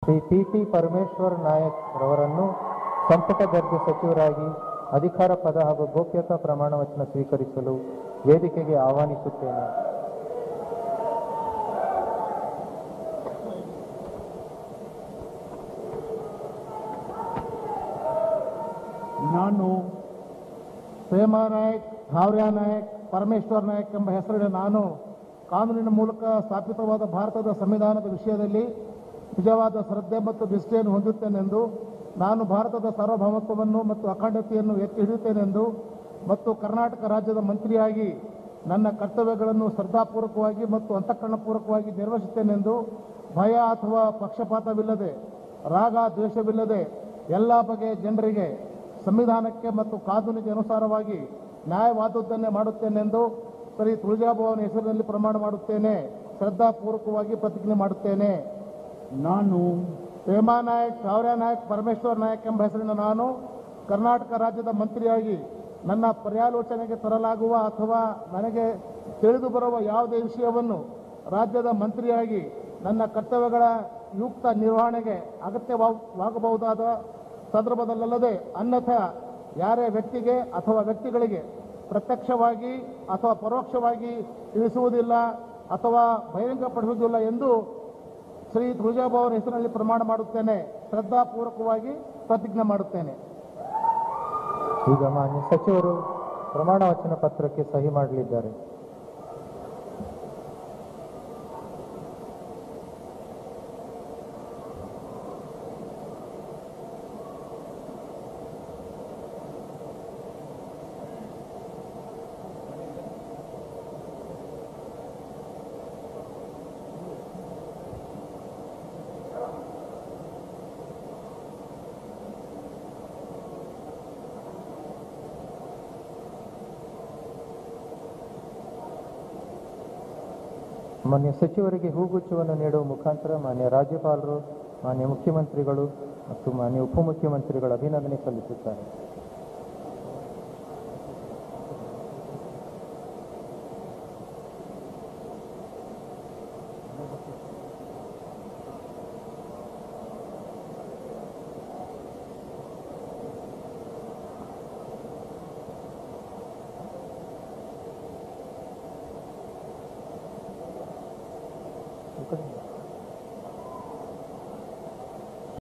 Shri T Parameshwar Nayak ರವರನ್ನು ಸಂಪುಟ ದರ್ಜೆ ಸಚಿವರಾಗಿ ಅಧಿಕಾರ ಪದ ಹಾಗೂ ಗೋಪ್ಯತಾ ಪ್ರಮಾಣ ವಚನ ಸ್ವೀಕರಿಸಲು ವೇದಿಕೆಗೆ ಆಹ್ವಾನಿಸುತ್ತೇನೆ. ನಾನು ಪ್ರೇಮಾ ನಾಯಕ್, ಭಾವ್ಯ ನಾಯಕ್, ಪರಮೇಶ್ವರ್ ನಾಯಕ್ ಎಂಬ ಹೆಸರಿನ ನಾನು ಕಾನೂನಿನ ಮೂಲಕ ಸ್ಥಾಪಿತವಾದ ಭಾರತದ ಸಂವಿಧಾನದ ವಿಷಯದಲ್ಲಿ ನಿಜವಾದ ಶ್ರದ್ಧೆ ಮತ್ತು ನಿಷ್ಠೆಯನ್ನು ಹೊಂದುತ್ತೇನೆಂದು, ನಾನು ಭಾರತದ ಸಾರ್ವಭೌಮತ್ವವನ್ನು ಮತ್ತು ಅಖಂಡತೆಯನ್ನು ಎತ್ತಿ ಹಿಡಿಯುತ್ತೇನೆಂದು ಮತ್ತು ಕರ್ನಾಟಕ ರಾಜ್ಯದ ಮಂತ್ರಿಯಾಗಿ ನನ್ನ ಕರ್ತವ್ಯಗಳನ್ನು ಶ್ರದ್ಧಾಪೂರ್ವಕವಾಗಿ ಮತ್ತು ಅಂತಃಕರಣಪೂರ್ವಕವಾಗಿ ನಿರ್ವಹಿಸುತ್ತೇನೆಂದು ಭಯ ಅಥವಾ ಪಕ್ಷಪಾತವಿಲ್ಲದೆ, ರಾಗ ದ್ವೇಷವಿಲ್ಲದೆ ಎಲ್ಲ ಬಗೆಯ ಜನರಿಗೆ ಸಂವಿಧಾನಕ್ಕೆ ಮತ್ತು ಕಾನೂನಿಗೆ ಅನುಸಾರವಾಗಿ ನ್ಯಾಯವಾದದ್ದನ್ನೇ ಮಾಡುತ್ತೇನೆಂದು ಶ್ರೀ ತುಳಜಾಭವನ ಹೆಸರಿನಲ್ಲಿ ಪ್ರಮಾಣ ಮಾಡುತ್ತೇನೆ. ಶ್ರದ್ಧಾಪೂರ್ವಕವಾಗಿ ಪ್ರತಿಜ್ಞೆ ಮಾಡುತ್ತೇನೆ. ನಾನು ಪ್ರೇಮಾ ನಾಯಕ್, ಭಾವ್ಯ ನಾಯಕ್, ಪರಮೇಶ್ವರ್ ನಾಯಕ್ ಎಂಬ ಹೆಸರಿನ ನಾನು ಕರ್ನಾಟಕ ರಾಜ್ಯದ ಮಂತ್ರಿಯಾಗಿ ನನ್ನ ಪರ್ಯಾಲೋಚನೆಗೆ ತರಲಾಗುವ ಅಥವಾ ನನಗೆ ತಿಳಿದು ಬರುವ ಯಾವುದೇ ವಿಷಯವನ್ನು ರಾಜ್ಯದ ಮಂತ್ರಿಯಾಗಿ ನನ್ನ ಕರ್ತವ್ಯಗಳ ಯುಕ್ತ ನಿರ್ವಹಣೆಗೆ ಅಗತ್ಯವಾಗಬಹುದಾದ ಸಂದರ್ಭದಲ್ಲದೆ ಅನ್ಯಥಾ ಯಾರೇ ವ್ಯಕ್ತಿಗೆ ಅಥವಾ ವ್ಯಕ್ತಿಗಳಿಗೆ ಪ್ರತ್ಯಕ್ಷವಾಗಿ ಅಥವಾ ಪರೋಕ್ಷವಾಗಿ ತಿಳಿಸುವುದಿಲ್ಲ ಅಥವಾ ಬಹಿರಂಗಪಡಿಸುವುದಿಲ್ಲ ಎಂದು ಶ್ರೀ ತುಳಜಾಭವನ ಹೆಸರಿನಲ್ಲಿ ಪ್ರಮಾಣ ಮಾಡುತ್ತೇನೆ. ಶ್ರದ್ಧಾಪೂರ್ವಕವಾಗಿ ಪ್ರತಿಜ್ಞೆ ಮಾಡುತ್ತೇನೆ. ಈಗ ಮಾನ್ಯ ಸಚಿವರು ಪ್ರಮಾಣ ವಚನ ಪತ್ರಕ್ಕೆ ಸಹಿ ಮಾಡಲಿದ್ದಾರೆ. ಮಾನ್ಯ ಸಚಿವರಿಗೆ ಹೂಗುಚ್ಛವನ್ನು ನೀಡುವ ಮುಖಾಂತರ ಮಾನ್ಯ ರಾಜ್ಯಪಾಲರು, ಮಾನ್ಯ ಮುಖ್ಯಮಂತ್ರಿಗಳು ಮತ್ತು ಮಾನ್ಯ ಉಪಮುಖ್ಯಮಂತ್ರಿಗಳು ಅಭಿನಂದನೆ ಸಲ್ಲಿಸುತ್ತಾರೆ.